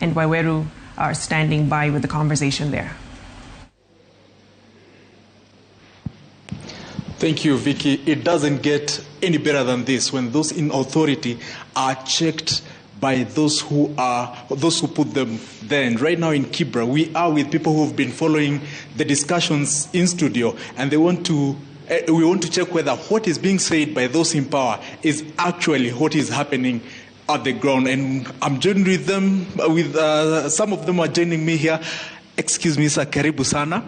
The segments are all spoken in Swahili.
and Waweru are standing by with the conversation there. Thank you, Vicky. It doesn't get any better than this when those in authority are checked by those who put them there. And right now in Kibra, we are with people who have been following the discussions in studio, and we want to check whether what is being said by those in power is actually what is happening at the ground. And I'm joined with them, some of them are joining me here. Excuse me, sir, karibu sana.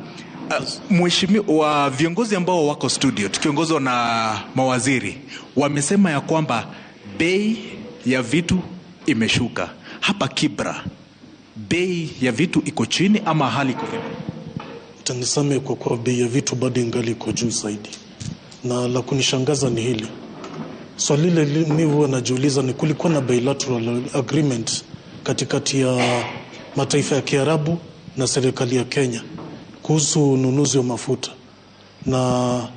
Mheshimiwa, viongozi ambao wako studio tukiongozwa na mawaziri wamesema ya kwamba bei ya vitu imeshuka. Hapa Kibra bei ya vitu iko chini ama hali iko vipi? Tanisame kwa bei ya vitu bado ingali iko juu zaidi. Na la kunishangaza ni hili. Swali lile mimi huwa najiuliza ni kulikuwa na bilateral agreement katikati ya mataifa ya Kiarabu na serikali ya Kenya kuhusu ununuzi wa mafuta, na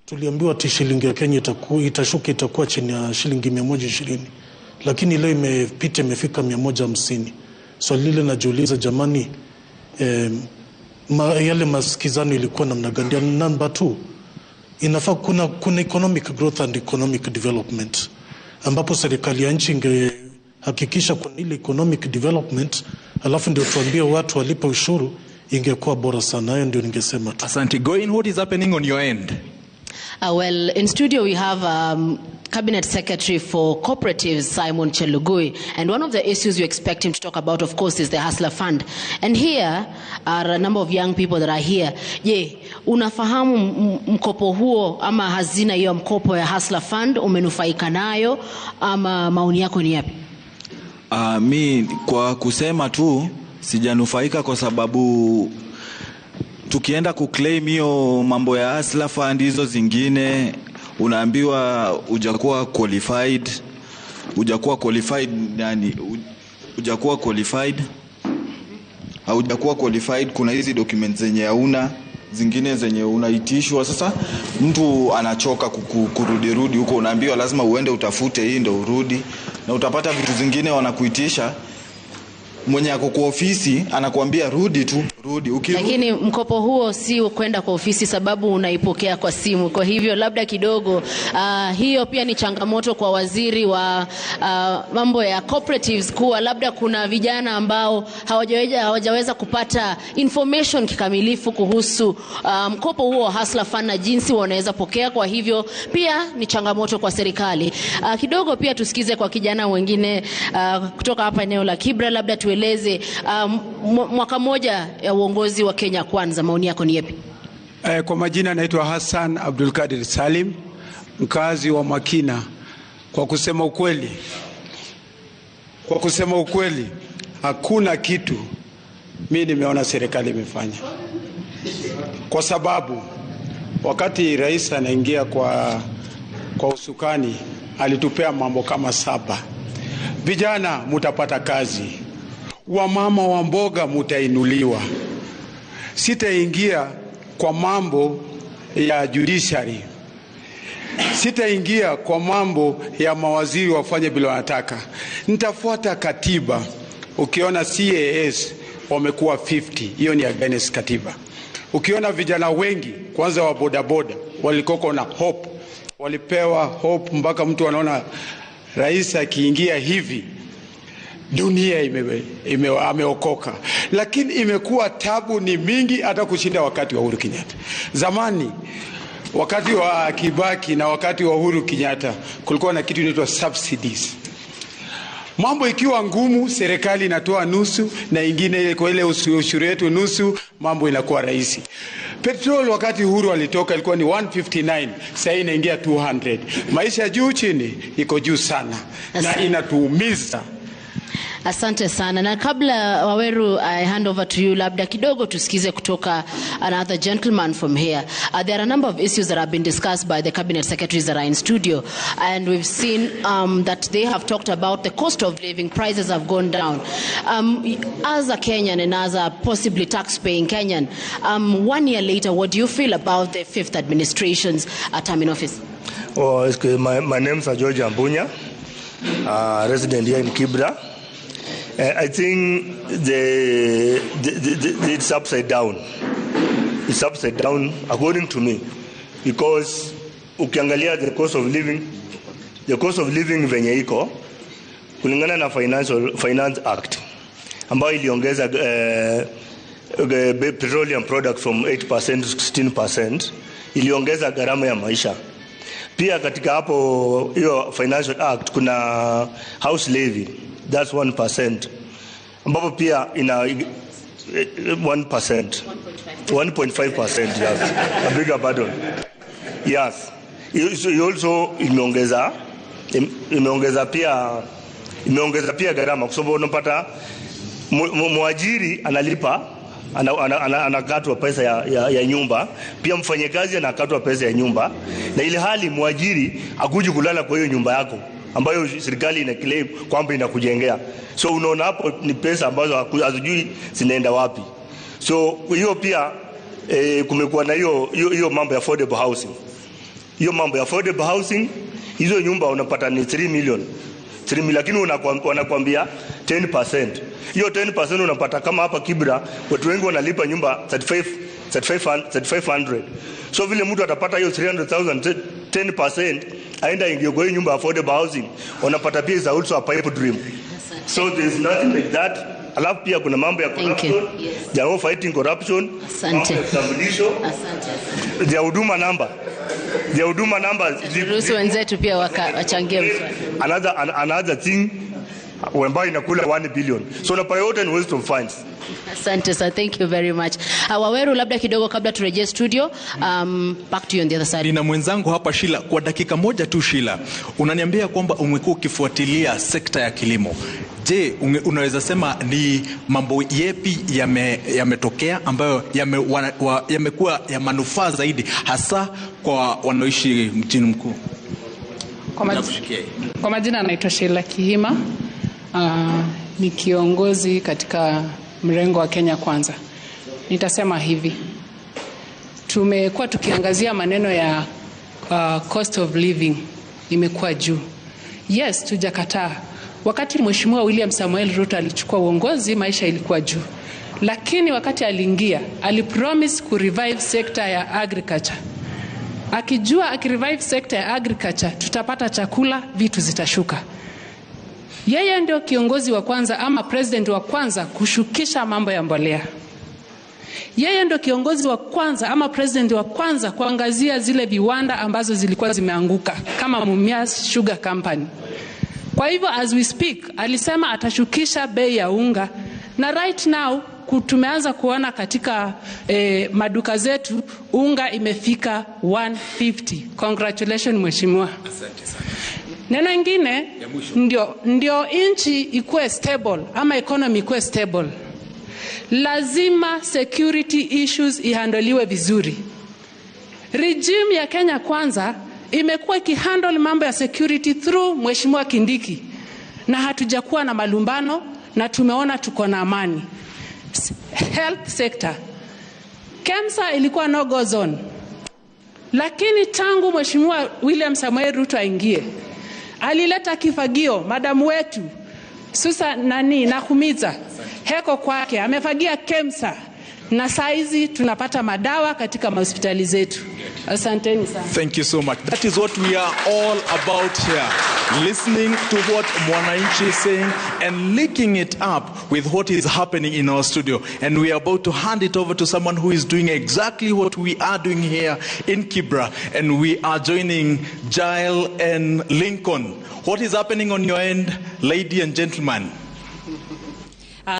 tuliambiwa ati shilingi ya Kenya itashuka itakuwa chini ya shilingi 120, lakini leo imefika 150. Swali lile najiuliza, jamani, yale masikizano ilikuwa namna gani? Number 2, inafaa kuna economic growth and economic development, ambapo serikali ya nchi ingehakikisha kuna ile economic development, alafu ndio tuambie watu walipe ushuru, ingekuwa bora sana. Hayo ndio ningesema tu. Asante. Going, what is happening on your end? Well, in studio we have Cabinet Secretary for Cooperatives, Simon Chelugui, and one of the issues you expect him to talk about, of course, is the Hustler Fund. And here are a number of young people that are here. Je, unafahamu mkopo huo ama hazina hiyo mkopo ya Hustler Fund, umenufaika nayo ama maoni yako ni yapi? Mi kwa kusema tu sijanufaika, kwa sababu tukienda kuclaim hiyo mambo ya Hustler Fund hizo zingine unaambiwa hujakuwa qualified, haujakuwa qualified, kuna hizi documents zenye hauna, zingine zenye unaitishwa. Sasa mtu anachoka kurudi huko, unaambiwa lazima uende utafute hii ndio urudi, na utapata vitu zingine wanakuitisha, mwenye ako kwa ofisi anakuambia rudi tu, rudi. Lakini mkopo huo si kwenda kwa ofisi, sababu unaipokea kwa simu. Kwa hivyo labda kidogo hiyo pia ni changamoto kwa waziri wa mambo ya cooperatives, kuwa labda kuna vijana ambao hawajaweza kupata information kikamilifu kuhusu mkopo huo Hustler Fund na jinsi wanaweza pokea. Kwa hivyo pia ni changamoto kwa serikali. Kidogo pia tusikize kwa kijana wengine kutoka hapa eneo la Kibra, labda tueleze mwaka moja ya uongozi wa Kenya Kwanza, maoni yako ni yapi? Kwa majina naitwa Hassan Abdul Kadir Salim, mkazi wa Makina. Kwa kusema ukweli hakuna kitu mimi nimeona serikali imefanya, kwa sababu wakati rais anaingia kwa usukani alitupea mambo kama 7. Vijana mutapata kazi, wamama wa mboga mutainuliwa. Sitaingia kwa mambo ya judiciary, sitaingia kwa mambo ya mawaziri wafanye bila wanataka. Nitafuata katiba. Ukiona CAS wamekuwa 50, hiyo ni against katiba. Ukiona vijana wengi kwanza wa bodaboda walikoko na hope, walipewa hope mpaka mtu anaona rais akiingia hivi dunia ameokoka. Lakini imekuwa tabu ni mingi hata kushinda wakati wa Uhuru Kenyatta. Zamani wakati wa Kibaki na wakati wa Uhuru Kenyatta kulikuwa na kitu inaitwa subsidies. Mambo ikiwa ngumu, serikali inatoa nusu na ingine kwa ile ushuru yetu nusu, mambo inakuwa rahisi. Petrol wakati Uhuru alitoka ilikuwa ni 159, sasa inaingia 200. Maisha juu chini iko juu sana na inatuumiza. Asante sana. Na kabla Waweru, I hand over to you, labda kidogo tusikize kutoka another gentleman from here. There are a number of issues that have been discussed by the cabinet secretaries that are in studio, and we've seen that they have talked about the cost of living. Prices have gone down. As a Kenyan and as a possibly tax-paying Kenyan, 1 year later, what do you feel about the fifth administration's term in office? My name is George Ambunya, resident here in Kibra. I think it's upside down. It's upside down according to me, because ukiangalia the cost of living venye iko kulingana na Finance Act ambayo iliongeza petroleum product from 8% to 16%, iliongeza gharama ya maisha. Pia katika hapo hiyo Financial Act kuna house levy, that's 1%, ambapo pia ina 1%, 1.5%, yes. A bigger pardon. Yes. You also imeongeza pia gharama, kwa sababu unapata mwajiri analipa anakatwa pesa ya nyumba, pia mfanyakazi anakatwa pesa ya nyumba, na ile hali mwajiri akuji kulala kwa hiyo nyumba yako ambayo serikali ina claim kwamba inakujengea. So unaona hapo ni pesa ambazo hazijui zinaenda wapi. So hiyo pia kumekuwa na hiyo mambo ya affordable housing. Hiyo mambo ya affordable housing, hizo nyumba unapata ni 3 million, lakini wanakuambia 10%. Hiyo 10% unapata kama hapa Kibra watu wengi wanalipa nyumba 3500. So vile mtu atapata hiyo 300,000, 10% aenda ingie kwa hiyo nyumba affordable housing, unapata pia is also a pipe dream. So there is nothing like that. Alafu pia kuna mambo ya corruption. Yes. They are fighting corruption. Asante. Asante. Their huduma number. Ruhusu wenzetu pia wachangie. Another thing ambayo inakula 1 billion. So na priority and waste of funds. Asante sir, thank you very much. Waweru, labda kidogo kabla turejee studio, back to you on the other side. Nina mwenzangu hapa Shila, kwa dakika moja tu Shila. Unaniambia kwamba umekuwa ukifuatilia sekta ya kilimo. Je, unaweza sema ni mambo yepi yametokea ambayo yamekuwa ya manufaa zaidi hasa kwa wanaoishi mjini mkuu? Kwa majina anaitwa Sheila Kihima. Ni kiongozi katika mrengo wa Kenya Kwanza. Nitasema hivi, tumekuwa tukiangazia maneno ya cost of living imekuwa juu. Yes, tujakataa. Wakati Mheshimiwa William Samuel Ruto alichukua uongozi, maisha ilikuwa juu. Lakini wakati aliingia, alipromise kurevive sekta ya agriculture. Akijua akirevive sekta ya agriculture, tutapata chakula, vitu zitashuka. Yeye ndio kiongozi wa kwanza ama president wa kwanza kushukisha mambo ya mbolea. Yeye ndio kiongozi wa kwanza ama president wa kwanza kuangazia zile viwanda ambazo zilikuwa zimeanguka kama Mumias Sugar Company. Kwa hivyo as we speak, alisema atashukisha bei ya unga, na right now tumeanza kuona katika maduka zetu unga imefika 150. Congratulations Mheshimiwa. Asante sana. Neno ingine ndio inchi ikuwe stable ama economy ikuwe stable, lazima security issues ihandoliwe vizuri. Regime ya Kenya Kwanza imekuwa ikihandle mambo ya security through Mheshimiwa Kindiki, na hatujakuwa na malumbano na tumeona tuko na amani. Health sector, KEMSA ilikuwa no go zone, lakini tangu Mheshimiwa William Samuel Ruto aingie, alileta kifagio madamu wetu Nakumiza heko kwake, amefagia KEMSA, na saizi tunapata madawa katika hospitali zetu. Asanteni sana. Thank you so much. That is what we are all about here. Listening to what Mwananchi is saying and linking it up with what is happening in our studio. And we are about to hand it over to someone who is doing exactly what we are doing here in Kibra. And we are joining Jael and Lincoln. What is happening on your end, ladies and gentlemen?